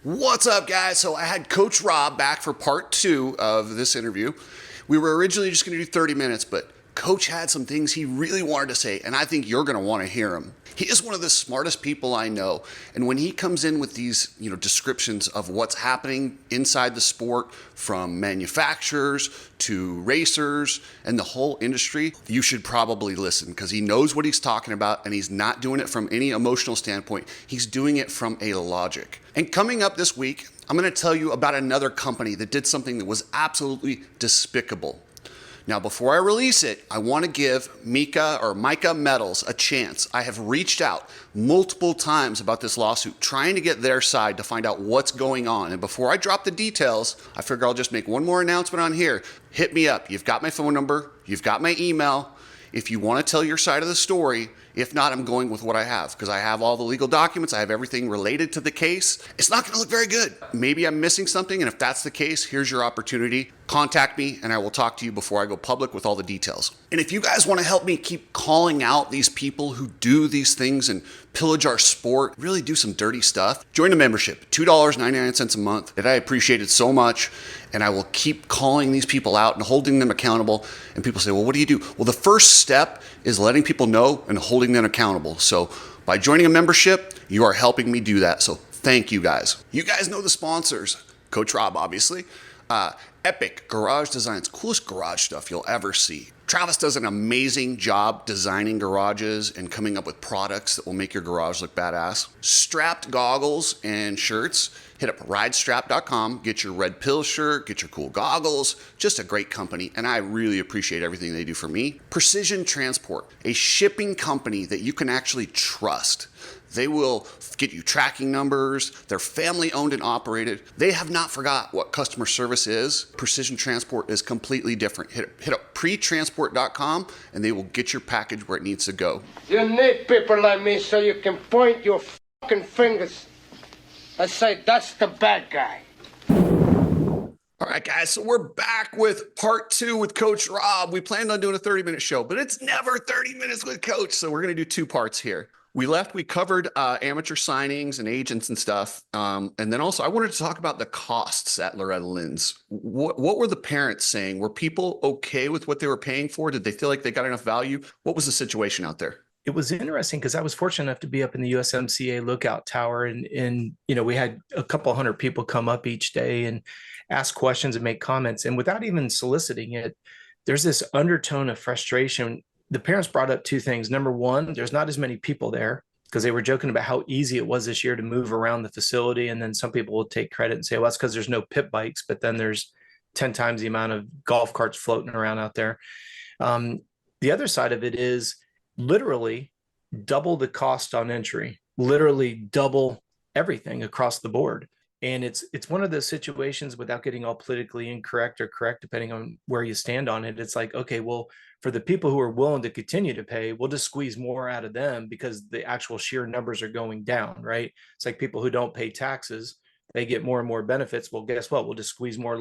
What's up, guys? So I had Coach Robb back for part two of this interview. We were originally just going to do 30 minutes, but Coach had some things he really wanted to say, and I think you're going to want to hear him. He is one of the smartest people I know, and when he comes in with these, descriptions of what's happening inside the sport, from manufacturers to racers and the whole industry, you should probably listen because he knows what he's talking about, and he's not doing it from any emotional standpoint. He's doing it from a logic. And coming up this week, I'm going to tell you about another company that did something that was absolutely despicable. Now, before I release it, I want to give Micah Metals a chance. I have reached out multiple times about this lawsuit, trying to get their side to find out what's going on. And before I drop the details, I figure I'll just make one more announcement on here. Hit me up. You've got my phone number. You've got my email. If you want to tell your side of the story, if not, I'm going with what I have because I have all the legal documents. I have everything related to the case. It's not going to look very good. Maybe I'm missing something, and if that's the case, here's your opportunity. Contact me, and I will talk to you before I go public with all the details. And if you guys want to help me keep calling out these people who do these things and pillage our sport, really do some dirty stuff, join the membership, $2.99 a month, and I appreciate it so much. And I will keep calling these people out and holding them accountable. And people say, well, what do you do? Well, the first step is letting people know and holding them accountable. So by joining a membership, you are helping me do that. So thank you guys. You guys know the sponsors. Coach Robb, obviously. Epic Garage Designs, coolest garage stuff you'll ever see. Travis does an amazing job designing garages and coming up with products that will make your garage look badass. Strapped goggles and shirts. Hit up ridestrap.com, get your red pill shirt, get your cool goggles. Just a great company, and I really appreciate everything they do for me. Precision Transport, a shipping company that you can actually trust. They will get you tracking numbers. They're family owned and operated. They have not forgot what customer service is. Precision Transport is completely different. Hit up pretransport.com and they will get your package where it needs to go. You need people like me so you can point your fucking fingers and say, that's the bad guy. All right, guys, so we're back with part two with Coach Robb. We planned on doing a 30-minute show, but it's never 30 minutes with Coach, so we're going to do two parts here. We covered amateur signings and agents and stuff. And then also I wanted to talk about the costs at Loretta Lynn's. What were the parents saying? Were people okay with what they were paying for? Did they feel like they got enough value? What was the situation out there? It was interesting because I was fortunate enough to be up in the USMCA lookout tower, and we had a couple hundred people come up each day and ask questions and make comments. And without even soliciting it, there's this undertone of frustration. The parents brought up two things. Number one, there's not as many people there because they were joking about how easy it was this year to move around the facility. And then some people will take credit and say, well, that's because there's no pit bikes, but then there's 10 times the amount of golf carts floating around out there. The other side of it is literally double the cost on entry, literally double everything across the board. And it's one of those situations, without getting all politically incorrect or correct, depending on where you stand on it. It's like, okay, well, for the people who are willing to continue to pay, we'll just squeeze more out of them because the actual sheer numbers are going down, right? It's like people who don't pay taxes, they get more and more benefits. Well, guess what? We'll just squeeze more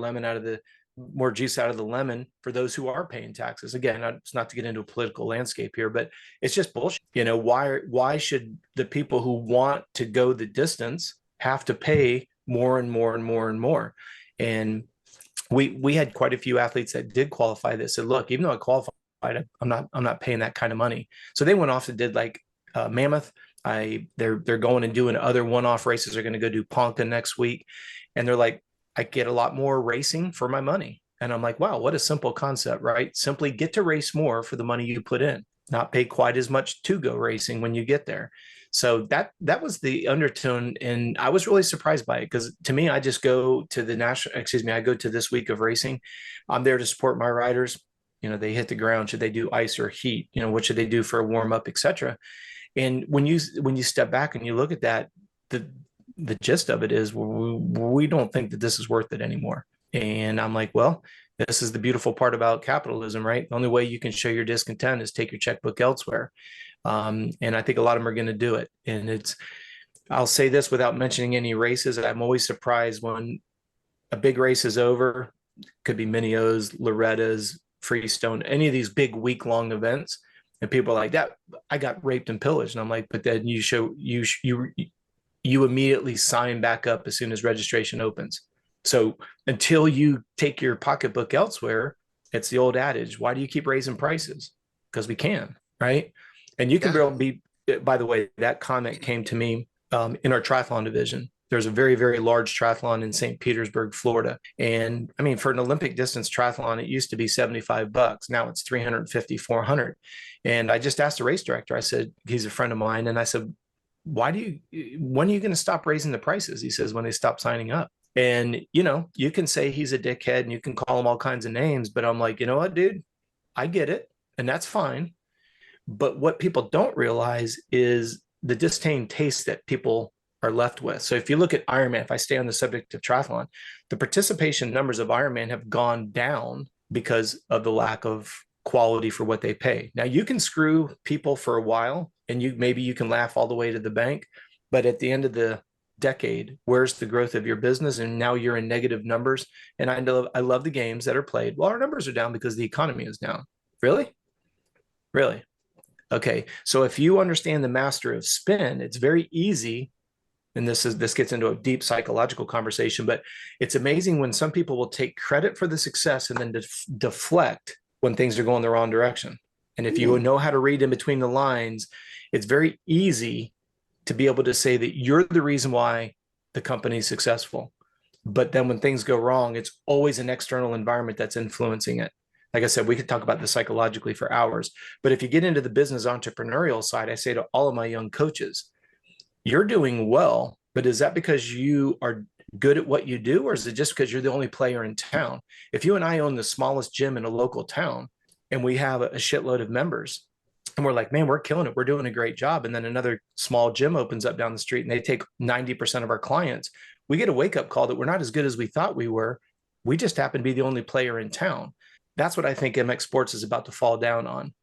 juice out of the lemon for those who are paying taxes. Again, it's not to get into a political landscape here, but it's just bullshit. Why should the people who want to go the distance have to pay more and more and more and more? And we had quite a few athletes that did qualify that said, look, even though I qualified, I'm not paying that kind of money. So they went off and did like Mammoth. They're going and doing other one-off races. They're going to go do Ponca next week. And they're like, I get a lot more racing for my money. And I'm like, wow, what a simple concept, right? Simply get to race more for the money you put in, not pay quite as much to go racing when you get there. So that was the undertone. And I was really surprised by it because to me, I just go to I go to this week of racing. I'm there to support my riders. They hit the ground. Should they do ice or heat? What should they do for a warm up, et cetera? And when you step back and you look at that, the gist of it is we don't think that this is worth it anymore. And I'm like, well, this is the beautiful part about capitalism, right? The only way you can show your discontent is take your checkbook elsewhere. And I think a lot of them are going to do it. And I'll say this without mentioning any races. I'm always surprised when a big race is over. Could be Mini-O's, Loretta's, Freestone, any of these big week-long events. And people are like, that I got raped and pillaged. And I'm like, but then you you immediately sign back up as soon as registration opens. So until you take your pocketbook elsewhere, it's the old adage, why do you keep raising prices? Because we can, right? And you can Yeah. be, by the way, that comment came to me in our triathlon division. There's a very, very large triathlon in St. Petersburg, Florida. And I mean, for an Olympic distance triathlon, it used to be $75. Now it's 350, 400. And I just asked the race director, I said, he's a friend of mine. And I said, when are you going to stop raising the prices? He says, when they stop signing up. And, you can say he's a dickhead and you can call him all kinds of names, but I'm like, you know what, dude, I get it. And that's fine. But what people don't realize is the disdain taste that people are left with. So if you look at Ironman, if I stay on the subject of triathlon, the participation numbers of Ironman have gone down because of the lack of quality for what they pay. Now you can screw people for a while and maybe you can laugh all the way to the bank, but at the end of the decade, where's the growth of your business? And now you're in negative numbers. And I love the games that are played. Well, our numbers are down because the economy is down. Really? Really? Okay. So if you understand the master of spin, it's very easy. And this gets into a deep psychological conversation, but it's amazing when some people will take credit for the success and then deflect when things are going the wrong direction. And if you know how to read in between the lines, it's very easy to be able to say that you're the reason why the company's successful. But then when things go wrong, it's always an external environment that's influencing it. Like I said, we could talk about this psychologically for hours. But if you get into the business entrepreneurial side, I say to all of my young coaches, you're doing well, but is that because you are good at what you do? Or is it just because you're the only player in town? If you and I own the smallest gym in a local town and we have a shitload of members and we're like, man, we're killing it. We're doing a great job. And then another small gym opens up down the street and they take 90% of our clients. We get a wake up call that we're not as good as we thought we were. We just happen to be the only player in town. That's what I think MX Sports is about to fall down on,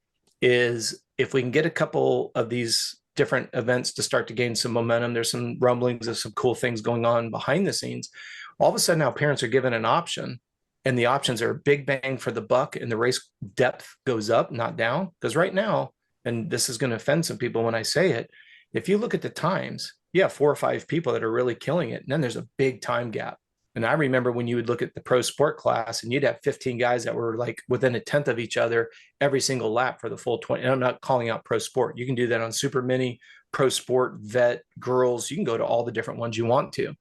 is if we can get a couple of these different events to start to gain some momentum, there's some rumblings of some cool things going on behind the scenes. All of a sudden now parents are given an option, and the options are big bang for the buck, and the race depth goes up, not down. Because right now, and this is going to offend some people when I say it, if you look at the times, you have 4 or 5 people that are really killing it, and then there's a big time gap. And I remember when you would look at the pro sport class and you'd have 15 guys that were like within a tenth of each other every single lap for the full 20. And I'm not calling out pro sport. You can do that on super mini, pro sport, vet, girls. You can go to all the different ones you want to.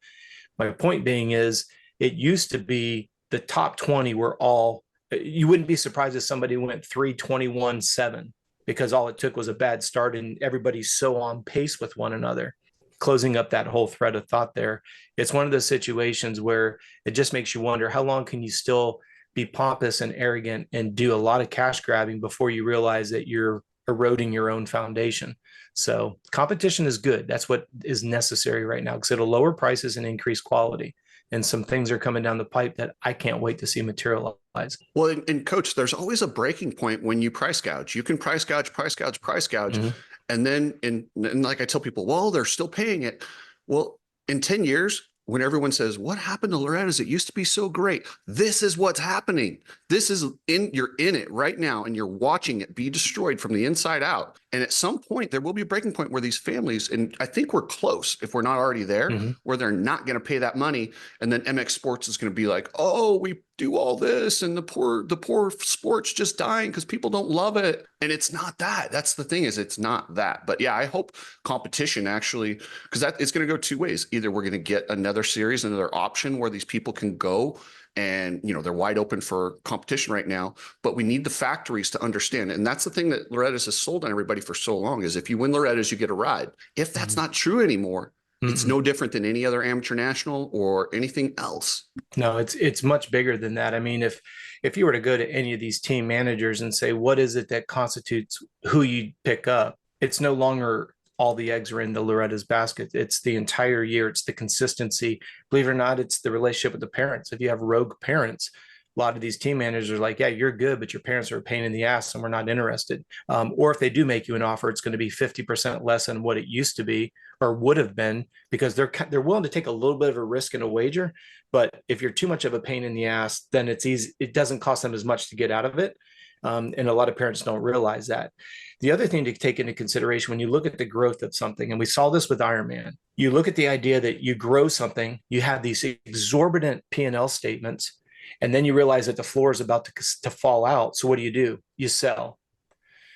My point being is it used to be the top 20 were all, you wouldn't be surprised if somebody went 3:21.7 because all it took was a bad start and everybody's so on pace with one another. Closing up that whole thread of thought there, it's one of those situations where it just makes you wonder, how long can you still be pompous and arrogant and do a lot of cash grabbing before you realize that you're eroding your own foundation? So competition is good. That's what is necessary right now because it'll lower prices and increase quality. And some things are coming down the pipe that I can't wait to see materialize. Well, and coach, there's always a breaking point when you price gouge. You can price gouge. Mm-hmm. And then, and like I tell people, well, they're still paying it. Well, in 10 years, when everyone says, what happened to Loretta's? It used to be so great. This is what's happening. You're in it right now and you're watching it be destroyed from the inside out. And at some point there will be a breaking point where these families, and I think we're close if we're not already there, where they're not going to pay that money. And then MX Sports is going to be like, oh, we do all this and the poor sports just dying because people don't love it. And it's not that. That's the thing, is it's not that. But yeah, I hope competition actually, because it's going to go 2 ways. Either we're going to get another series, another option where these people can go and, they're wide open for competition right now, but we need the factories to understand. And that's the thing that Loretta's has sold on everybody for so long, is if you win Loretta's, you get a ride. If that's not true anymore, it's no different than any other amateur national or anything else. No, it's much bigger than that. I mean, if you were to go to any of these team managers and say, what is it that constitutes who you pick up? It's no longer all the eggs are in the Loretta's basket. It's the entire year. It's the consistency. Believe it or not, it's the relationship with the parents. If you have rogue parents, a lot of these team managers are like, yeah, you're good, but your parents are a pain in the ass and we're not interested. Or if they do make you an offer, it's going to be 50% less than what it used to be or would have been, because they're willing to take a little bit of a risk and a wager. But if you're too much of a pain in the ass, then it's easy. It doesn't cost them as much to get out of it. And a lot of parents don't realize that. The other thing to take into consideration when you look at the growth of something, and we saw this with Ironman, you look at the idea that you grow something, you have these exorbitant P&L statements, and then you realize that the floor is about to fall out. So what do? You sell.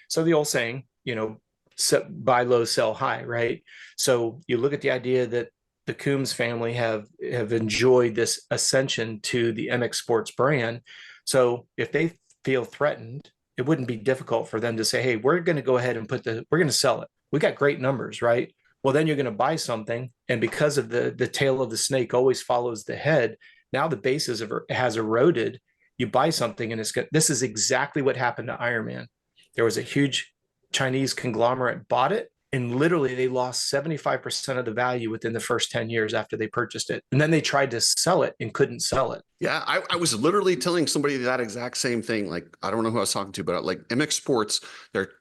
So the old saying, buy low, sell high, right? So you look at the idea that the Coombs family have enjoyed this ascension to the MX Sports brand. So if they feel threatened, it wouldn't be difficult for them to say, hey, we're going to go ahead and we're going to sell it. We got great numbers, right? Well, then you're going to buy something. And because of the tail of the snake always follows the head, now the basis has eroded. You buy something and this is exactly what happened to Ironman. There was a huge Chinese conglomerate bought it, and literally they lost 75% of the value within the first 10 years after they purchased it. And then they tried to sell it and couldn't sell it. Yeah, I was literally telling somebody that exact same thing. Like, I don't know who I was talking to, but like MX Sports,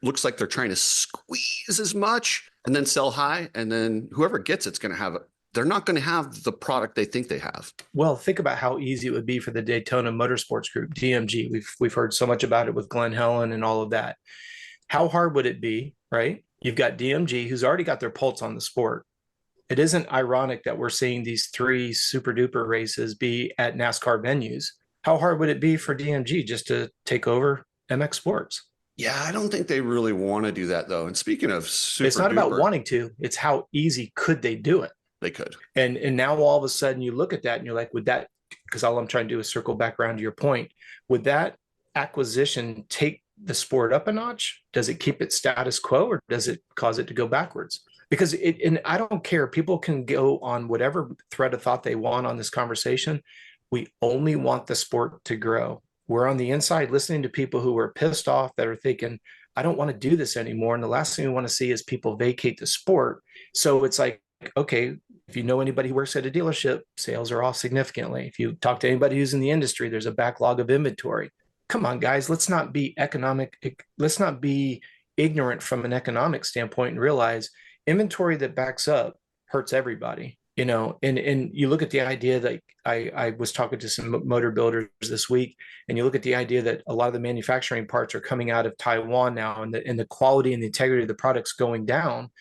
looks like they're trying to squeeze as much and then sell high. And then whoever gets it's going to have it. They're not going to have the product they think they have. Well, think about how easy it would be for the Daytona Motorsports Group, DMG. We've heard so much about it with Glenn Helen and all of that. How hard would it be, right? You've got DMG, who's already got their pulse on the sport. It isn't ironic that we're seeing these 3 super duper races be at NASCAR venues. How hard would it be for DMG just to take over MX Sports? Yeah, I don't think they really want to do that, though. And speaking of super it's not about wanting to, it's how easy could they do it? They could. And now all of a sudden you look at that and you're like, would that, because all I'm trying to do is circle back around to your point, would that acquisition take the sport up a notch? Does it keep it status quo, or does it cause it to go backwards? Because and I don't care. People can go on whatever thread of thought they want on this conversation. We only want the sport to grow. We're on the inside listening to people who are pissed off that are thinking, I don't want to do this anymore. And the last thing we want to see is people vacate the sport. So it's like, okay, if you know anybody who works at a dealership, sales are off significantly. If you talk to anybody who's in the industry, there's a backlog of inventory. Come on, guys, let's not be ignorant from an economic standpoint and realize inventory that backs up hurts everybody, and you look at the idea that I was talking to some motor builders this week, and you look at the idea that a lot of the manufacturing parts are coming out of Taiwan now, and the quality and the integrity of the products going down.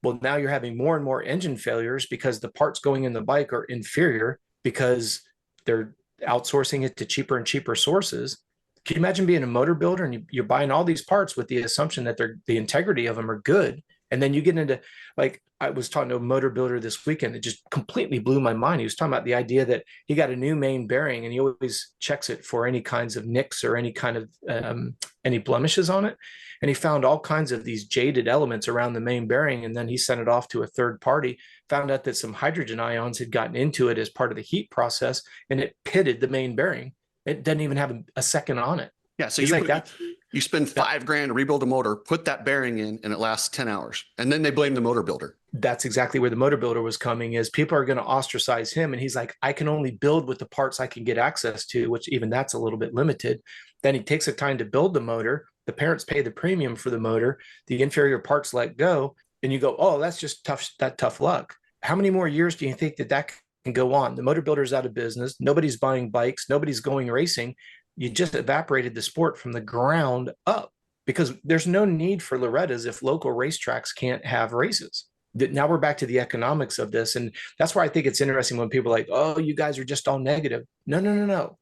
Well, now you're having more and more engine failures because the parts going in the bike are inferior because they're outsourcing it to cheaper and cheaper sources. Can you imagine being a motor builder and you're buying all these parts with the assumption that the integrity of them are good? And then you get into, like, I was talking to a motor builder this weekend that just completely blew my mind. He was talking about the idea that he got a new main bearing and he always checks it for any kinds of nicks or any kind of any blemishes on it. And he found all kinds of these jaded elements around the main bearing. And then he sent it off to a third party, found out that some hydrogen ions had gotten into it as part of the heat process, and it pitted the main bearing. It doesn't even have a second on it. Yeah. So you spend $5,000 to rebuild a motor, put that bearing in, and it lasts 10 hours. And then they blame the motor builder. That's exactly where the motor builder was coming, is people are going to ostracize him. And he's like, I can only build with the parts I can get access to, which even that's a little bit limited. Then he takes the time to build the motor. The parents pay the premium for the motor. The inferior parts let go. And you go, oh, that's just tough luck. How many more years do you think that can go on? The motor builder's out of business. Nobody's buying bikes. Nobody's going racing. You just evaporated the sport from the ground up, because there's no need for Loretta's if local racetracks can't have races. Now we're back to the economics of this. And that's why I think it's interesting when people are like, oh, you guys are just all negative. No.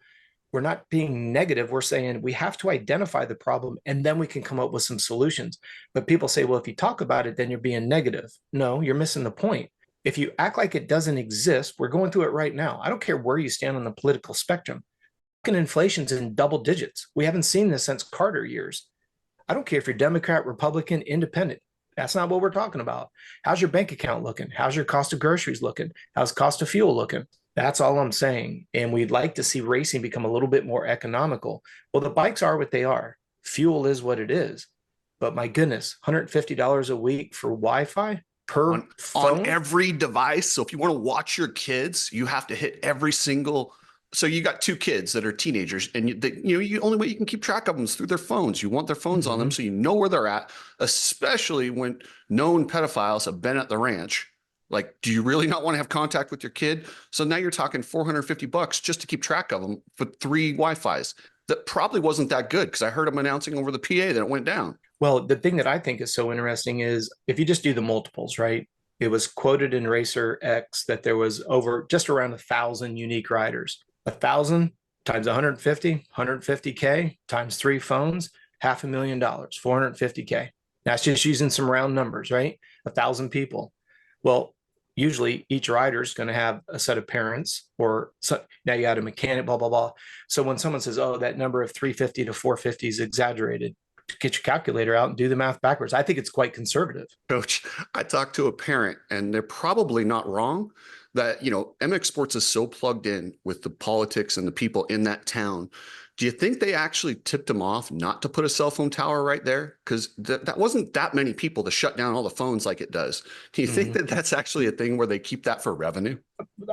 We're not being negative. We're saying we have to identify the problem and then we can come up with some solutions. But people say, well, if you talk about it, then you're being negative. No, you're missing the point. If you act like it doesn't exist, we're going through it right now. I don't care where you stand on the political spectrum. Inflation's in double digits. We haven't seen this since Carter years. I don't care if you're Democrat, Republican, independent. That's not what we're talking about. How's your bank account looking? How's your cost of groceries looking? How's cost of fuel looking? That's all I'm saying. And we'd like to see racing become a little bit more economical. Well, the bikes are what they are. Fuel is what it is. But my goodness, $150 a week for Wi-Fi per phone? On every device. So if you want to watch your kids, you have to hit every single. So you got 2 kids that are teenagers, and you only way you can keep track of them is through their phones. You want their phones on them so you know where they're at, especially when known pedophiles have been at the ranch. Like, do you really not want to have contact with your kid? So now you're talking $450 just to keep track of them for 3 Wi-Fis. That probably wasn't that good because I heard them announcing over the PA that it went down. Well, the thing that I think is so interesting is if you just do the multiples, right? It was quoted in Racer X that there was over just around 1,000 unique riders. 1,000 times 150, 150K times 3 phones, $500,000, 450K. That's just using some round numbers, right? 1,000 people. Well, usually each rider is going to have a set of parents, or so, now you got a mechanic, blah, blah, blah. So when someone says, oh, that number of 350 to 450 is exaggerated, get your calculator out and do the math backwards. I think it's quite conservative. Coach, I talked to a parent and they're probably not wrong that, MX Sports is so plugged in with the politics and the people in that town. Do you think they actually tipped them off not to put a cell phone tower right there? Because that wasn't that many people to shut down all the phones like it does. Do you think that that's actually a thing where they keep that for revenue?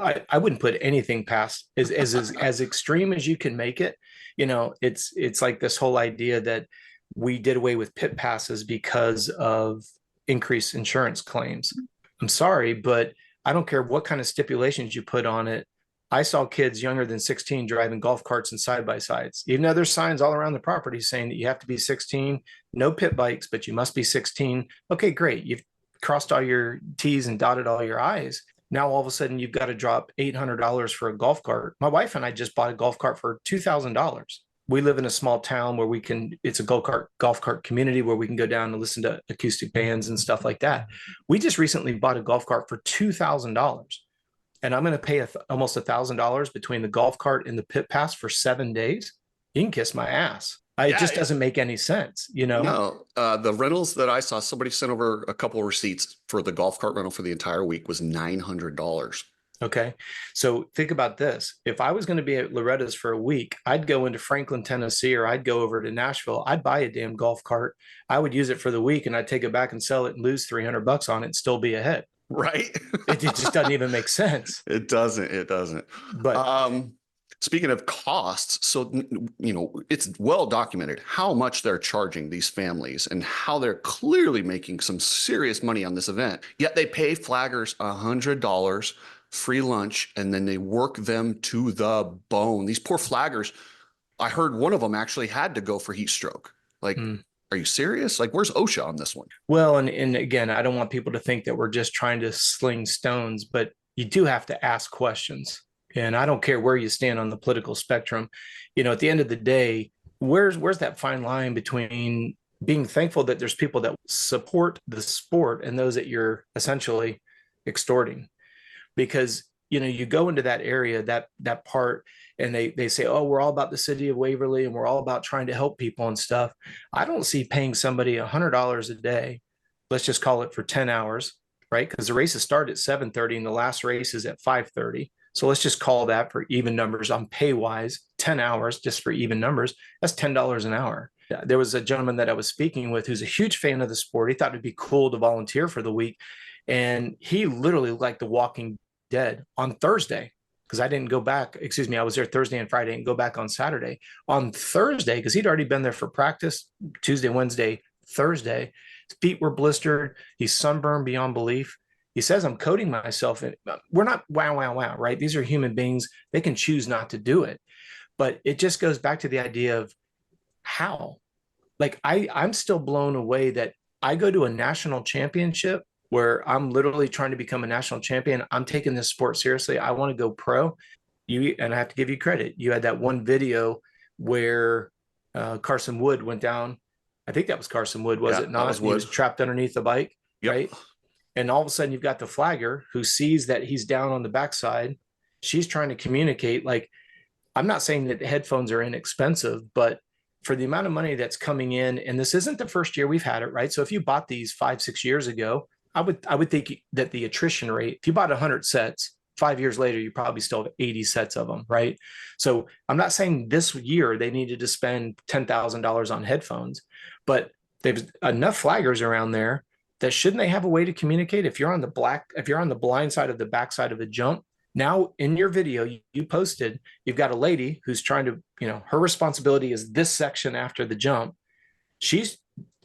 I wouldn't put anything past as extreme as you can make it. It's like this whole idea that we did away with pit passes because of increased insurance claims. I'm sorry, but I don't care what kind of stipulations you put on it. I saw kids younger than 16 driving golf carts and side-by-sides, even though there's signs all around the property saying that you have to be 16, no pit bikes, but you must be 16. Okay, great. You've crossed all your T's and dotted all your I's. Now, all of a sudden, you've got to drop $800 for a golf cart. My wife and I just bought a golf cart for $2,000. We live in a small town where it's a golf cart community where we can go down and listen to acoustic bands and stuff like that. We just recently bought a golf cart for $2,000. And I'm going to pay almost $1,000 between the golf cart and the pit pass for 7 days. You can kiss my ass. It just doesn't make any sense, No, the rentals that I saw, somebody sent over a couple of receipts for the golf cart rental for the entire week was $900. Okay. So think about this. If I was going to be at Loretta's for a week, I'd go into Franklin, Tennessee, or I'd go over to Nashville. I'd buy a damn golf cart. I would use it for the week and I'd take it back and sell it and lose $300 on it and still be ahead. Right. It just doesn't even make sense. It doesn't. But speaking of costs, so, it's well documented how much they're charging these families and how they're clearly making some serious money on this event. Yet they pay flaggers $100, free lunch, and then they work them to the bone. These poor flaggers, I heard one of them actually had to go for heat stroke. Like, are you serious? Like, where's OSHA on this one? Well, and again, I don't want people to think that we're just trying to sling stones, but you do have to ask questions. And I don't care where you stand on the political spectrum. At the end of the day, where's that fine line between being thankful that there's people that support the sport and those that you're essentially extorting? Because, you go into that area, that part, and they say, oh, we're all about the city of Waverly and we're all about trying to help people and stuff. I don't see paying somebody $100 a day. Let's just call it for 10 hours, right? Because the races start at 7:30 and the last race is at 5:30. So let's just call that for even numbers on pay wise, 10 hours just for even numbers. That's $10 an hour. There was a gentleman that I was speaking with who's a huge fan of the sport. He thought it'd be cool to volunteer for the week. And he literally liked The Walking Dead on Thursday, because I didn't go back. Excuse me. I was there Thursday and Friday and go back on Saturday. On Thursday, because he'd already been there for practice Tuesday, Wednesday, Thursday, his feet were blistered. He's sunburned beyond belief. He says, I'm coating myself. We're not wow, right? These are human beings. They can choose not to do it. But it just goes back to the idea of how. Like, I'm still blown away that I go to a national championship where I'm literally trying to become a national champion. I'm taking this sport seriously. I want to go pro. And I have to give you credit. You had that one video where Carson Wood went down. I think that was Carson Wood, was it not? He was trapped underneath the bike, right? And all of a sudden you've got the flagger who sees that he's down on the backside. She's trying to communicate. Like, I'm not saying that the headphones are inexpensive, but for the amount of money that's coming in, and this isn't the first year we've had it, right? So if you bought these 5-6 years ago, I would think that the attrition rate, if you bought 100 sets, 5 years later, you probably still have 80 sets of them, right? So I'm not saying this year they needed to spend $10,000 on headphones, but there's enough flaggers around there that shouldn't they have a way to communicate? If you're on the blind side of the backside of a jump, now in your video you posted, you've got a lady who's trying to, her responsibility is this section after the jump. She's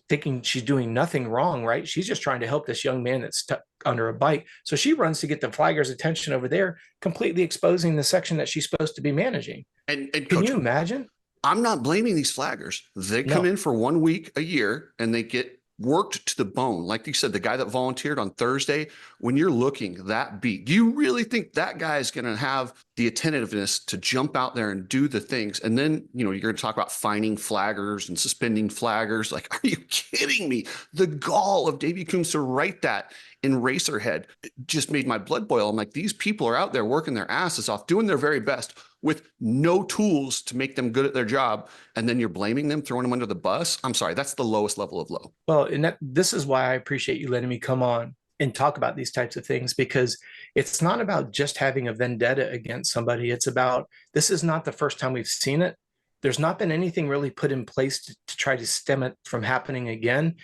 thinking she's doing nothing wrong, right? She's just trying to help this young man that's stuck under a bike. So she runs to get the flagger's attention over there, completely exposing the section that she's supposed to be managing. And Can Coach, you imagine? I'm not blaming these flaggers. They come in for 1 week a year and they get worked to the bone. Like you said, the guy that volunteered on Thursday, when you're looking that beat, do you really think that guy is going to have the attentiveness to jump out there and do the things? And then, you know, you're going to talk about fining flaggers and suspending flaggers. Like, are you kidding me? The gall of Davey Coombs to write that in Racerhead just made my blood boil. I'm like, these people are out there working their asses off, doing their very best with no tools to make them good at their job. And then you're blaming them, throwing them under the bus. I'm sorry, that's the lowest level of low. Well, and this is why I appreciate you letting me come on and talk about these types of things, because it's not about just having a vendetta against somebody. It's about, this is not the first time we've seen it. There's not been anything really put in place to try to stem it from happening again.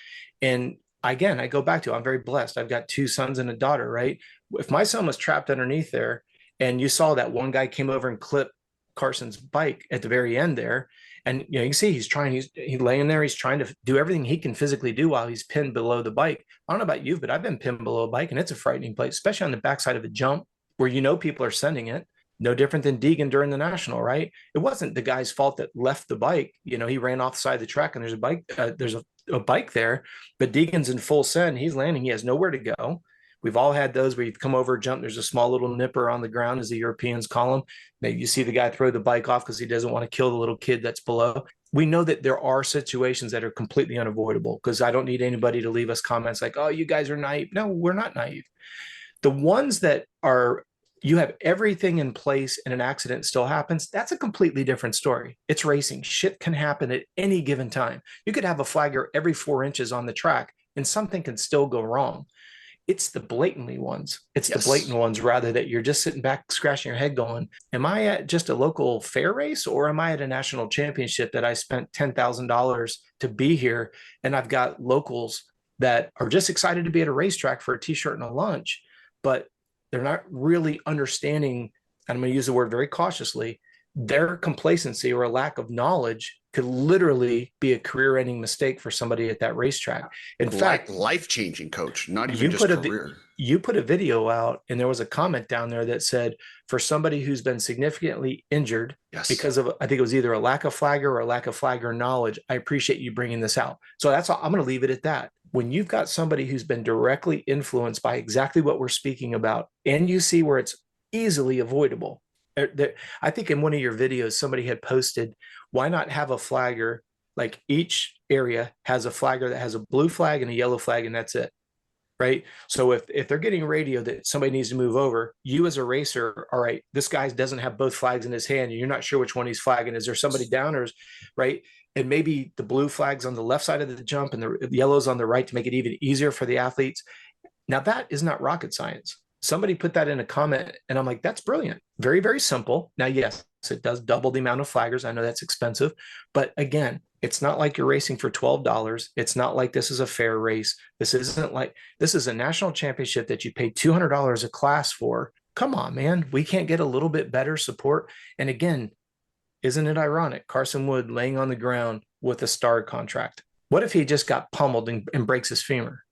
And again, I go back to, I'm very blessed. I've got 2 sons and a daughter, right? If my son was trapped underneath there and you saw that one guy came over and clipped Carson's bike at the very end there, and you know, you can see he's laying there, he's trying to do everything he can physically do while he's pinned below the bike. I don't know about you, but I've been pinned below a bike and it's a frightening place, especially on the backside of a jump where you know people are sending it. No different than Deegan during the national, right? It wasn't the guy's fault that left the bike. You know, he ran off the side of the track and there's a bike, there's a bike there, but Deegan's in full send. He's landing. He has nowhere to go. We've all had those where you've come over a jump. There's a small little nipper on the ground, as the Europeans call them. Maybe you see the guy throw the bike off because he doesn't want to kill the little kid that's below. We know that there are situations that are completely unavoidable, because I don't need anybody to leave us comments like, oh, you guys are naive. No, we're not naive. The ones that are, you have everything in place and an accident still happens, that's a completely different story. It's racing. Shit can happen at any given time. You could have a flagger every 4 inches on the track and something can still go wrong. It's the blatantly ones. It's the blatant ones, rather, that you're just sitting back scratching your head going, am I at just a local fair race or am I at a national championship that I spent $10,000 to be here? And I've got locals that are just excited to be at a racetrack for a t-shirt and a lunch, but they're not really understanding, and I'm going to use the word very cautiously, their complacency or a lack of knowledge could literally be a career-ending mistake for somebody at that racetrack. In fact, life-changing, Coach, not even just career. You put a video out and there was a comment down there that said, for somebody who's been significantly injured because of, I think it was either a lack of flagger or a lack of flagger knowledge, I appreciate you bringing this out. So that's all, I'm going to leave it at that. When you've got somebody who's been directly influenced by exactly what we're speaking about, and you see where it's easily avoidable. I think in one of your videos, somebody had posted, why not have a flagger, like each area has a flagger that has a blue flag and a yellow flag, and that's it, right? So if they're getting radio that somebody needs to move over, you as a racer, all right, this guy doesn't have both flags in his hand, and you're not sure which one he's flagging. Is there somebody down, or right? And maybe the blue flag's on the left side of the jump and the yellow's on the right to make it even easier for the athletes. Now that is not rocket science. Somebody put that in a comment and I'm like, that's brilliant. Very, very simple. Now, yes, it does double the amount of flaggers. I know that's expensive, but again, it's not like you're racing for $12. It's not like this is a fair race. This is a national championship that you pay $200 a class for. Come on, man. We can't get a little bit better support. And again, isn't it ironic? Carson Wood laying on the ground with a star contract. What if he just got pummeled and breaks his femur?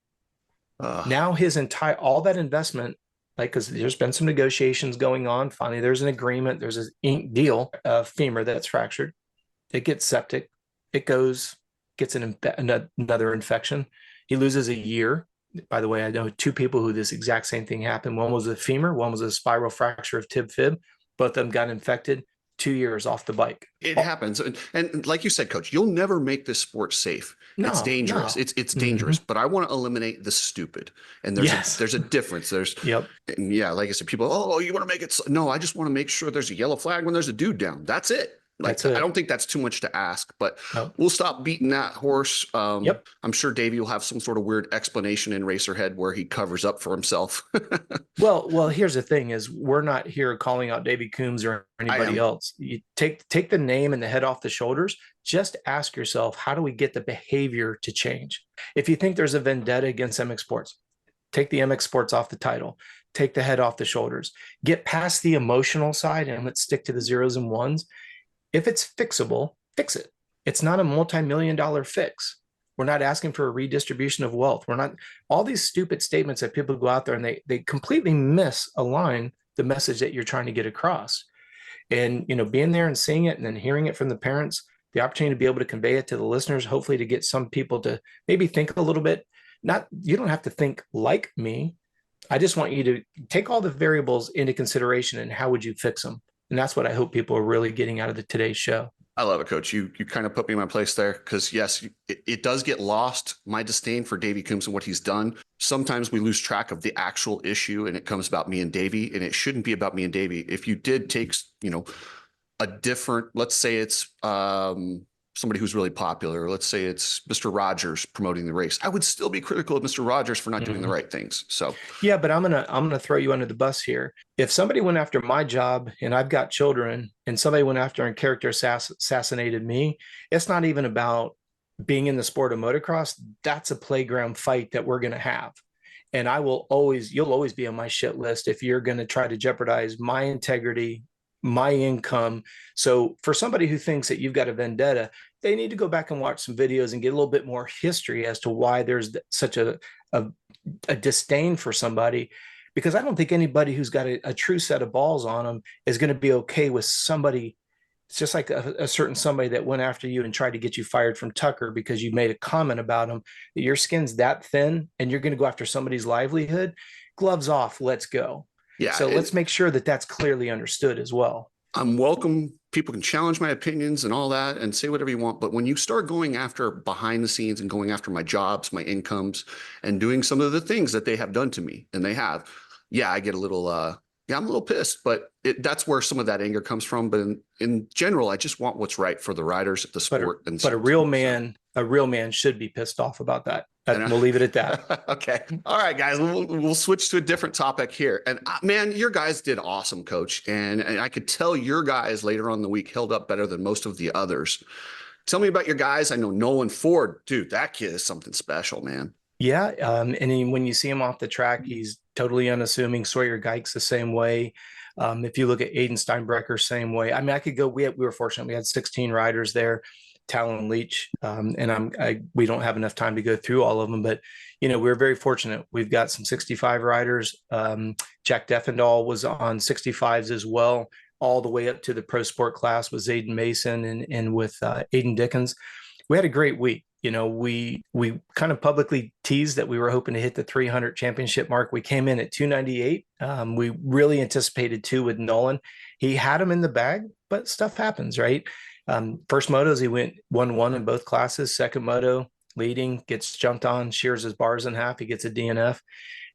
Now all that investment, like, because there's been some negotiations going on. Finally, there's an agreement. There's an ink deal, femur that's fractured. It gets septic. It gets another infection. He loses a year. By the way, I know 2 people who this exact same thing happened. One was a femur. One was a spiral fracture of tib fib. Both of them got infected. 2 years off the bike. It happens. And like you said, Coach, you'll never make this sport safe. It's dangerous. It's dangerous, but I want to eliminate the stupid. And there's a difference. There's, like I said, people, oh, you want to make it. No, I just want to make sure there's a yellow flag when there's a dude down. That's it. Like, I don't think that's too much to ask, but we'll stop beating that horse. I'm sure Davey will have some sort of weird explanation in Racerhead where he covers up for himself. Well, here's the thing is we're not here calling out Davey Coombs or anybody else. You take the name and the head off the shoulders. Just ask yourself, how do we get the behavior to change? If you think there's a vendetta against MX Sports, take the MX Sports off the title, take the head off the shoulders, get past the emotional side, and let's stick to the zeros and ones. If it's fixable, fix it. It's not a multi-million-dollar fix. We're not asking for a redistribution of wealth. We're not, all these stupid statements that people go out there and they completely misalign the message that you're trying to get across. And, being there and seeing it and then hearing it from the parents, the opportunity to be able to convey it to the listeners, hopefully to get some people to maybe think a little bit. You don't have to think like me. I just want you to take all the variables into consideration and how would you fix them? And that's what I hope people are really getting out of today's show. I love it, Coach. You kind of put me in my place there because, yes, it does get lost, my disdain for Davey Coombs and what he's done. Sometimes we lose track of the actual issue and it comes about me and Davey, and it shouldn't be about me and Davey. If you did take, a different, let's say it's somebody who's really popular, let's say it's Mr. Rogers promoting the race, I would still be critical of Mr. Rogers for not doing the right things. So yeah, but I'm gonna throw you under the bus here. If somebody went after my job and I've got children and somebody went after and character assassinated me, it's not even about being in the sport of motocross. That's a playground fight that we're gonna have. And you'll always be on my shit list if you're gonna try to jeopardize my integrity, my income. So for somebody who thinks that you've got a vendetta, they need to go back and watch some videos and get a little bit more history as to why there's such a disdain for somebody, because I don't think anybody who's got a true set of balls on them is going to be okay with somebody. It's just like a certain somebody that went after you and tried to get you fired from Tucker because you made a comment about them, that your skin's that thin and you're going to go after somebody's livelihood. Gloves off, let's go. yeah, So let's make sure that that's clearly understood as well. I'm welcome. People can challenge my opinions and all that and say whatever you want. But when you start going after behind the scenes and going after my jobs, my incomes, and doing some of the things that they have done to me, and they have, I get a little, I'm a little pissed, but that's where some of that anger comes from. But in general, I just want what's right for the riders, the sport. But a real man should be pissed off about that. We'll leave it at that. Okay. All right, guys, we'll switch to a different topic here. And man, your guys did awesome, Coach. And I could tell your guys later on in the week held up better than most of the others. Tell me about your guys. I know Nolan Ford, dude, that kid is something special, man. Yeah. And when you see him off the track, he's totally unassuming. Sawyer Geick's the same way. If you look at Aiden Steinbrecher, same way. I mean, I could go, we were fortunate. We had 16 riders there. Talon Leach, and we don't have enough time to go through all of them, but we're very fortunate. We've got some 65 riders. Jack Defendahl was on 65s as well, all the way up to the pro sport class with Zayden Mason and with Aiden Dickens. We had a great week. We kind of publicly teased that we were hoping to hit the 300 championship mark. We came in at 298. We really anticipated 2 with Nolan. He had them in the bag, but stuff happens, right? First motos, he went 1-1 in both classes. Second moto, leading, gets jumped on, shears his bars in half. He gets a DNF.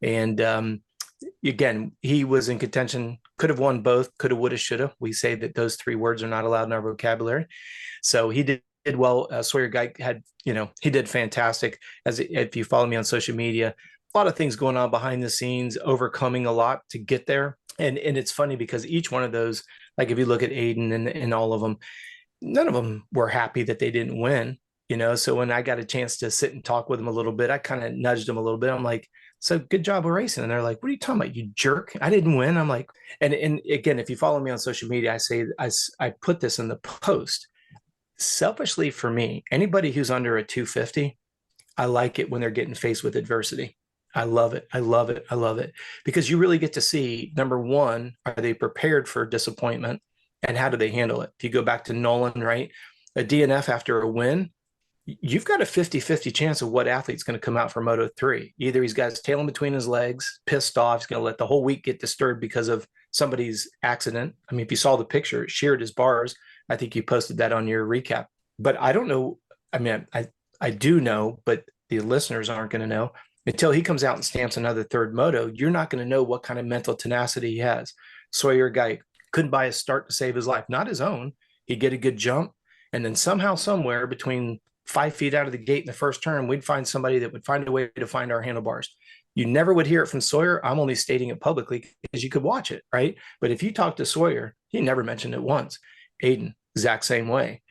And again, he was in contention, could have won both, coulda, woulda, shoulda. We say that those 3 words are not allowed in our vocabulary. So he did well. Sawyer Geick had, he did fantastic. If you follow me on social media, a lot of things going on behind the scenes, overcoming a lot to get there. And it's funny because each one of those, like if you look at Aiden and all of them, none of them were happy that they didn't win, So when I got a chance to sit and talk with them a little bit, I kind of nudged them a little bit. I'm like, so good job of racing. And they're like, what are you talking about? You jerk. I didn't win. I'm like, and again, if you follow me on social media, I say, I put this in the post. Selfishly for me, anybody who's under a 250, I like it when they're getting faced with adversity. I love it. I love it. I love it because you really get to see, number one, are they prepared for disappointment? And how do they handle it? If you go back to Nolan, right? A DNF after a win, you've got a 50-50 chance of what athlete's going to come out for Moto3. Either he's got his tail in between his legs, pissed off, he's going to let the whole week get disturbed because of somebody's accident. I mean, if you saw the picture, it sheared his bars. I think you posted that on your recap. But I don't know. I mean, I do know, but the listeners aren't going to know. Until he comes out and stamps another 3rd moto, you're not going to know what kind of mental tenacity he has. Sawyer Geick couldn't buy a start to save his life, not his own. He'd get a good jump. And then somehow, somewhere between 5 feet out of the gate in the first turn, we'd find somebody that would find a way to find our handlebars. You never would hear it from Sawyer. I'm only stating it publicly because you could watch it, right? But if you talk to Sawyer, he never mentioned it once. Aiden, exact same way.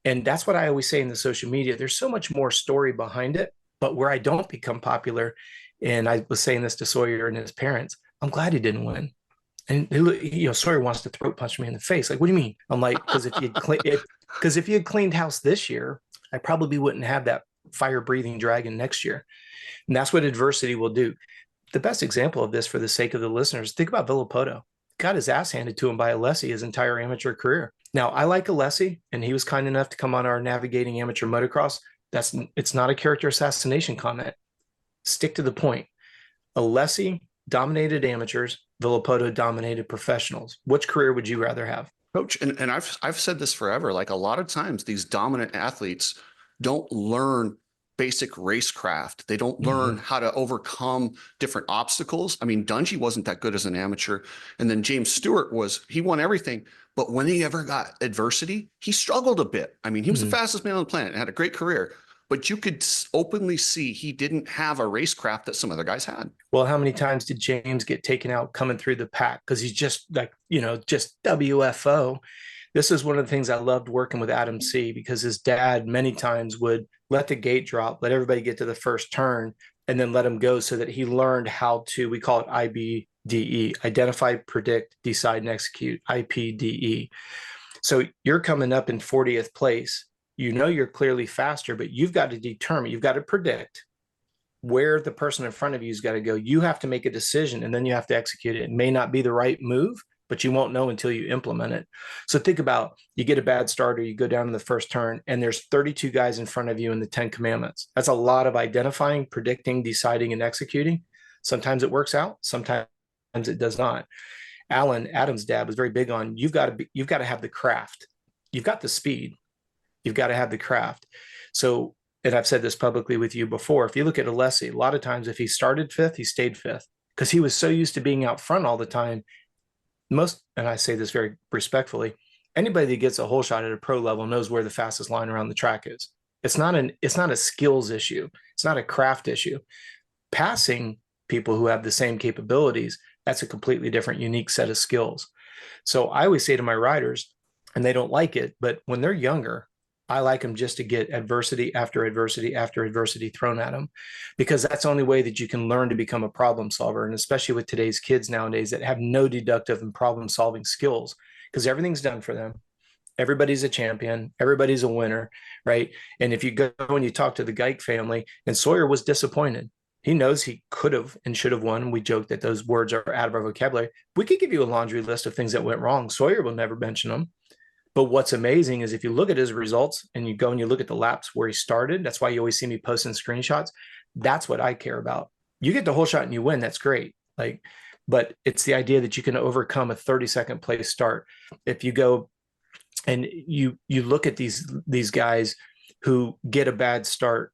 And that's what I always say in the social media. There's so much more story behind it, but where I don't become popular, and I was saying this to Sawyer and his parents, I'm glad he didn't win. And Sawyer wants to throat punch me in the face. Like, what do you mean? I'm like, because if you had cleaned house this year, I probably wouldn't have that fire-breathing dragon next year. And that's what adversity will do. The best example of this, for the sake of the listeners, think about Villapoto. Got his ass handed to him by Alessi his entire amateur career. Now, I like Alessi, and he was kind enough to come on our Navigating Amateur Motocross. It's not a character assassination comment. Stick to the point. Alessi dominated amateurs. Villapoto dominated professionals. Which career would you rather have? Coach, and I've said this forever, like a lot of times these dominant athletes don't learn basic racecraft. They don't learn how to overcome different obstacles. I mean, Dungey wasn't that good as an amateur. And then James Stewart he won everything. But when he ever got adversity, he struggled a bit. I mean, he was the fastest man on the planet and had a great career. But you could openly see he didn't have a racecraft that some other guys had. Well, how many times did James get taken out coming through the pack? Because he's just like, just WFO. This is one of the things I loved working with Adam C, because his dad many times would let the gate drop, let everybody get to the first turn, and then let him go, so that he learned how to, we call it IBDE, identify, predict, decide, and execute, IPDE. So you're coming up in 40th place. You're clearly faster, but you've got to determine, you've got to predict where the person in front of you has got to go. You have to make a decision, and then you have to execute it. It may not be the right move, but you won't know until you implement it. So think about, you get a bad start, or you go down in the first turn, and there's 32 guys in front of you in the 10 commandments. That's a lot of identifying, predicting, deciding, and executing. Sometimes it works out. Sometimes it does not. Alan, Adam's dad, was very big on, you've got to have the craft. You've got the speed. You've got to have the craft. So, and I've said this publicly with you before, if you look at Alessi, a lot of times if he started fifth, he stayed fifth, because he was so used to being out front all the time. And I say this very respectfully, anybody that gets a whole shot at a pro level knows where the fastest line around the track is. It's not a skills issue. It's not a craft issue. Passing people who have the same capabilities, that's a completely different, unique set of skills. So I always say to my riders, and they don't like it, but when they're younger, I like them just to get adversity after adversity after adversity thrown at them, because that's the only way that you can learn to become a problem solver. And especially with today's kids nowadays that have no deductive and problem solving skills, because everything's done for them. Everybody's a champion. Everybody's a winner, right? And if you go and you talk to the Geik family, and Sawyer was disappointed. He knows he could have and should have won. We joke that those words are out of our vocabulary. We could give you a laundry list of things that went wrong. Sawyer will never mention them. But what's amazing is if you look at his results and you go and you look at the laps where he started, that's why you always see me posting screenshots. That's what I care about. You get the whole shot and you win. That's great. But it's the idea that you can overcome a 32nd place start. If you go and you look at these guys who get a bad start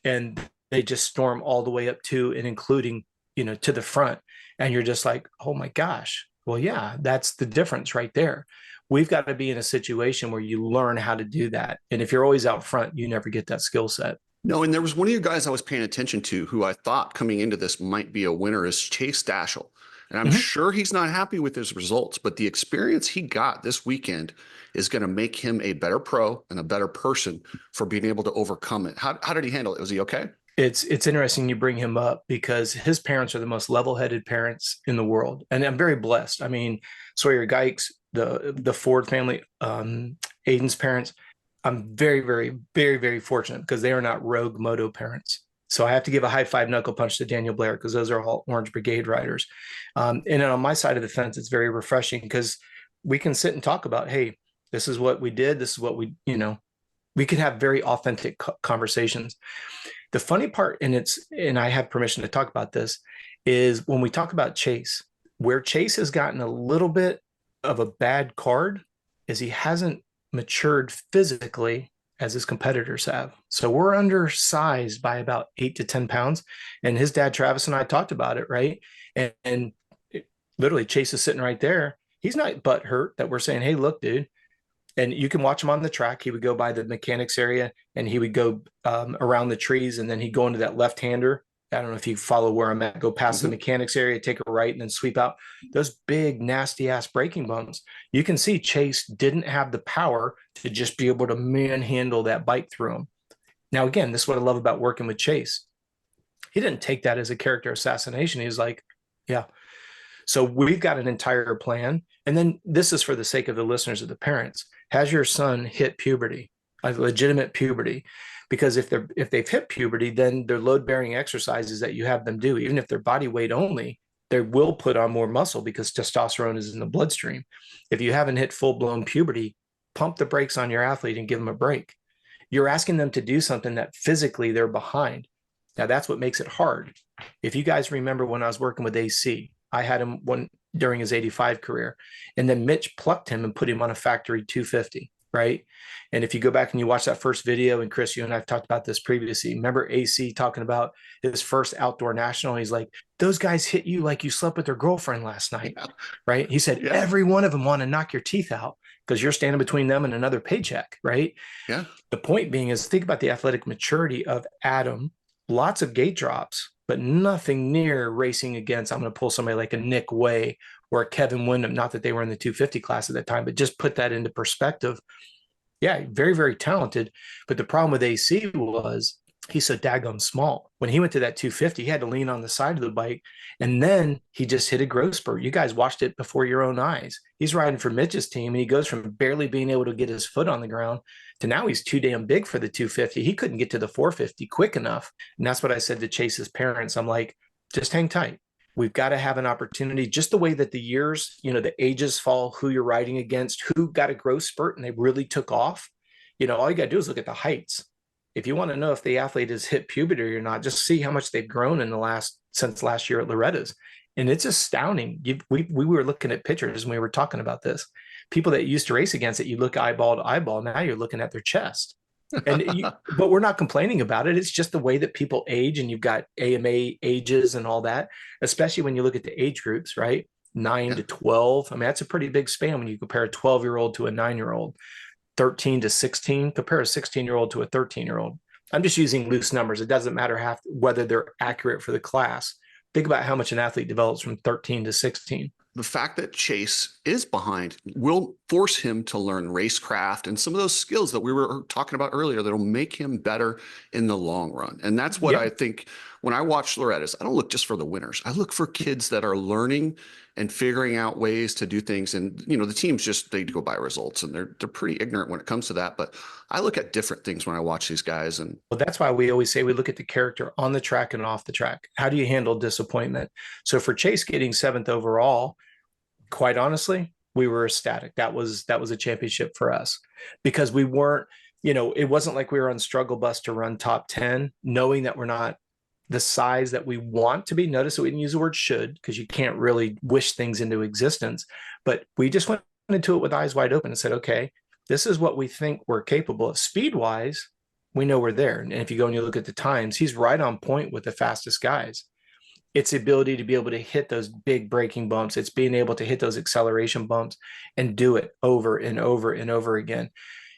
and they just storm all the way up to and including, to the front, and you're just like, oh my gosh. Well, yeah, that's the difference right there. We've got to be in a situation where you learn how to do that. And if you're always out front, you never get that skill set. No, and there was one of your guys I was paying attention to who I thought coming into this might be a winner, is Chase Dashel. And I'm sure he's not happy with his results, but the experience he got this weekend is going to make him a better pro and a better person for being able to overcome it. How did he handle it? Was he okay? It's interesting you bring him up, because his parents are the most level-headed parents in the world. And I'm very blessed. I mean, Sawyer Geiks, the Ford family, Aiden's parents, I'm very, very, very, very fortunate, because they are not rogue moto parents. So I have to give a high five knuckle punch to Daniel Blair, because those are all Orange Brigade riders. And then on my side of the fence, it's very refreshing, because we can sit and talk about, hey, this is what we did. This is what we can have very authentic conversations. The funny part, and I have permission to talk about this, is when we talk about Chase, where Chase has gotten a little bit of a bad card is he hasn't matured physically as his competitors have. So we're undersized by about 8 to 10 pounds. And his dad, Travis, and I talked about it, right? And literally Chase is sitting right there. He's not butt hurt that we're saying, hey, look, dude. And you can watch him on the track. He would go by the mechanics area and he would go around the trees, and then he'd go into that left-hander. I don't know if you follow where I'm at, go past the mechanics area, take a right, and then sweep out those big, nasty ass braking bumps. You can see Chase didn't have the power to just be able to manhandle that bike through him. Now, again, this is what I love about working with Chase. He didn't take that as a character assassination. He was like, yeah. So we've got an entire plan. And then this is for the sake of the listeners, of the parents. Has your son hit puberty, a legitimate puberty? Because if they've hit puberty, then their load bearing exercises that you have them do, even if they're body weight only, they will put on more muscle because testosterone is in the bloodstream. If you haven't hit full blown puberty, pump the brakes on your athlete and give them a break. You're asking them to do something that physically they're behind. Now that's what makes it hard. If you guys remember when I was working with AC, I had him one during his 85 career, and then Mitch plucked him and put him on a factory 250. Right. And if you go back and you watch that first video, and Chris, you and I've talked about this previously, remember AC talking about his first outdoor national? He's like, those guys hit you like you slept with their girlfriend last night. Yeah. Right. He said, every one of them want to knock your teeth out because you're standing between them and another paycheck. Right. Yeah. The point being is think about the athletic maturity of Adam, lots of gate drops, but nothing near racing against, I'm going to pull somebody like a Nick Way or a Kevin Windham, not that they were in the 250 class at that time, but just put that into perspective. Yeah, very, very talented. But the problem with AC was he's so daggone small. When he went to that 250, he had to lean on the side of the bike, and then he just hit a growth spurt. You guys watched it before your own eyes. He's riding for Mitch's team, and he goes from barely being able to get his foot on the ground to now he's too damn big for the 250. He couldn't get to the 450 quick enough. And that's what I said to Chase's parents. I'm like, just hang tight. We've got to have an opportunity, just the way that the years, the ages fall, who you're riding against, who got a growth spurt and they really took off. All you got to do is look at the heights. If you want to know if the athlete has hit puberty or not, just see how much they've grown since last year at Loretta's. And it's astounding. We were looking at pictures and we were talking about this. People that used to race against it, you look eyeball to eyeball. Now you're looking at their chest. But we're not complaining about it. It's just the way that people age, and you've got AMA ages and all that, especially when you look at the age groups, right? 9 to 12. I mean, that's a pretty big span when you compare a 12-year-old to a 9-year-old, 13 to 16, compare a 16-year-old to a 13-year-old. I'm just using loose numbers. It doesn't matter whether they're accurate for the class. Think about how much an athlete develops from 13 to 16. The fact that Chase is behind will force him to learn racecraft and some of those skills that we were talking about earlier that'll make him better in the long run. And that's what I think when I watch Loretta's, I don't look just for the winners. I look for kids that are learning and figuring out ways to do things. And, the teams they go by results, and they're pretty ignorant when it comes to that. But I look at different things when I watch these guys. And well, that's why we always say we look at the character on the track and off the track. How do you handle disappointment? So for Chase getting 7th overall, quite honestly, we were ecstatic. That was a championship for us because we weren't, it wasn't like we were on struggle bus to run top 10, knowing that we're not the size that we want to be. Notice that we didn't use the word should, because you can't really wish things into existence, but we just went into it with eyes wide open and said, okay, this is what we think we're capable of. Speed wise, we know we're there. And if you go and you look at the times, he's right on point with the fastest guys. It's the ability to be able to hit those big braking bumps. It's being able to hit those acceleration bumps and do it over and over and over again.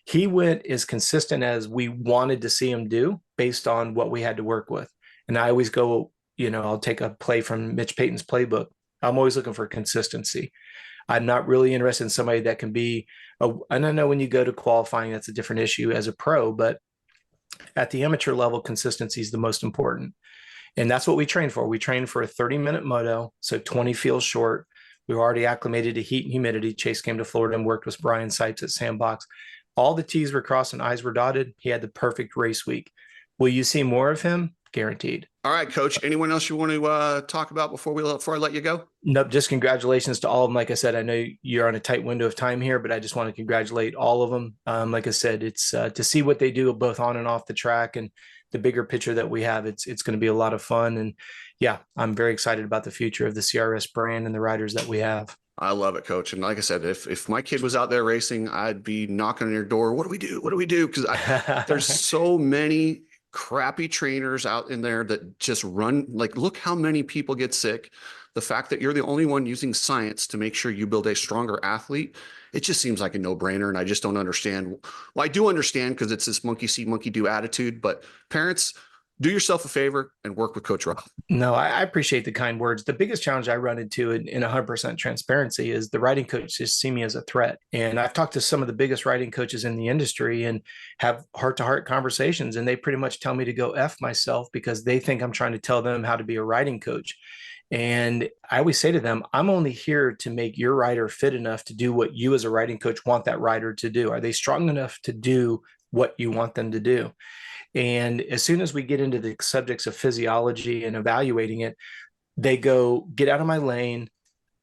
He went as consistent as we wanted to see him do based on what we had to work with. And I always go, I'll take a play from Mitch Payton's playbook. I'm always looking for consistency. I'm not really interested in somebody that can be, and I know when you go to qualifying, that's a different issue as a pro, but at the amateur level, consistency is the most important. And that's what we train for. We train for a 30-minute moto, so 20 feels short. We were already acclimated to heat and humidity. Chase came to Florida and worked with Brian Sipes at Sandbox. All the T's were crossed and I's were dotted. He had the perfect race week. Will you see more of him? Guaranteed. All right, Coach. Anyone else you want to talk about before I let you go? Nope. Just congratulations to all of them. Like I said, I know you're on a tight window of time here, but I just want to congratulate all of them. Like I said, it's to see what they do both on and off the track and the bigger picture that we have. It's going to be a lot of fun. And yeah, I'm very excited about the future of the CRS brand and the riders that we have. I love it, Coach. And like I said, if my kid was out there racing, I'd be knocking on your door. What do we do? What do we do? Because there's so many crappy trainers out in there that just run, look how many people get sick. The fact that you're the only one using science to make sure you build a stronger athlete, it just seems like a no-brainer. And I just don't understand. Well, I do understand because it's this monkey see, monkey do attitude, but parents, do yourself a favor and work with Coach Robb. No, I appreciate the kind words. The biggest challenge I run into in 100% transparency is the riding coaches see me as a threat. And I've talked to some of the biggest riding coaches in the industry and have heart-to-heart conversations. And they pretty much tell me to go F myself because they think I'm trying to tell them how to be a riding coach. And I always say to them, I'm only here to make your rider fit enough to do what you as a riding coach want that rider to do. Are they strong enough to do what you want them to do. And as soon as we get into the subjects of physiology and evaluating it, they go, get out of my lane.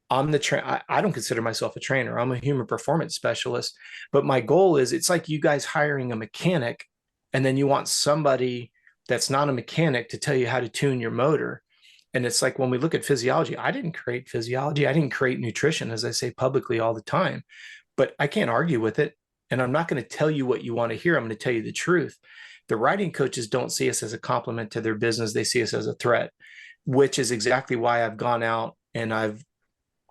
I'm the I don't consider myself a trainer. I'm a human performance specialist. But my goal is, it's like you guys hiring a mechanic, and then you want somebody that's not a mechanic to tell you how to tune your motor. And it's like, when we look at physiology, I didn't create physiology. I didn't create nutrition, as I say publicly all the time, but I can't argue with it. And I'm not going to tell you what you want to hear. I'm going to tell you the truth. The riding coaches don't see us as a compliment to their business. They see us as a threat, which is exactly why I've gone out and I've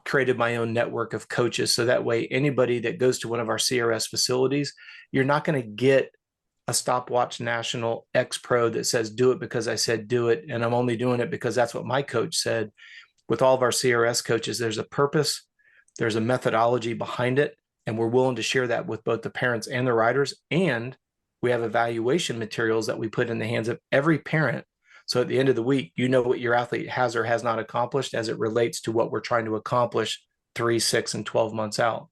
created my own network of coaches. So that way, anybody that goes to one of our CRS facilities, you're not going to get a stopwatch national X pro that says, do it because I said do it, and I'm only doing it because that's what my coach said. With all of our CRS coaches, there's a purpose, there's a methodology behind it, and we're willing to share that with both the parents and the riders. And we have evaluation materials that we put in the hands of every parent. So at the end of the week, you know what your athlete has or has not accomplished as it relates to what we're trying to accomplish 3, 6, and 12 months out.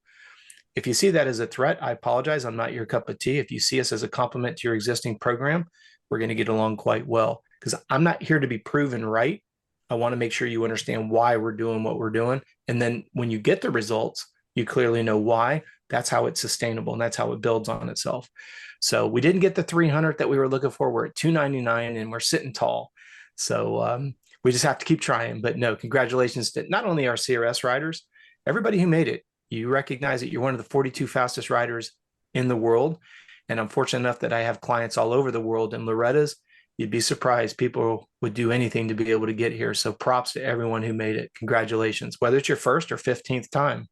If you see that as a threat, I apologize. I'm not your cup of tea. If you see us as a compliment to your existing program, we're going to get along quite well, because I'm not here to be proven right. I want to make sure you understand why we're doing what we're doing. And then when you get the results, you clearly know why. That's how it's sustainable, and that's how it builds on itself. So we didn't get the 300 that we were looking for. We're at 299 and we're sitting tall. So we just have to keep trying. But no, congratulations to not only our CRS riders, everybody who made it. You recognize that you're one of the 42 fastest riders in the world. And I'm fortunate enough that I have clients all over the world. And Loretta's, you'd be surprised. People would do anything to be able to get here. So props to everyone who made it. Congratulations, whether it's your first or 15th time.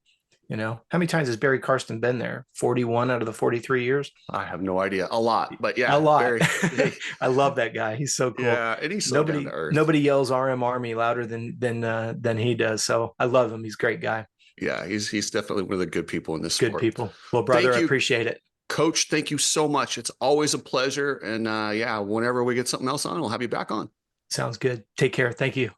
You know, how many times has Barry Karsten been there? 41 out of the 43 years? I have no idea. A lot, but yeah. A lot. Barry, I love that guy. He's so cool. Yeah, and he's so down to earth. Nobody yells RM Army louder than he does. So I love him. He's a great guy. Yeah, he's definitely one of the good people in this sport. Good people. Well, brother, I appreciate it. Coach, thank you so much. It's always a pleasure. And yeah, whenever we get something else on, we'll have you back on. Sounds good. Take care. Thank you.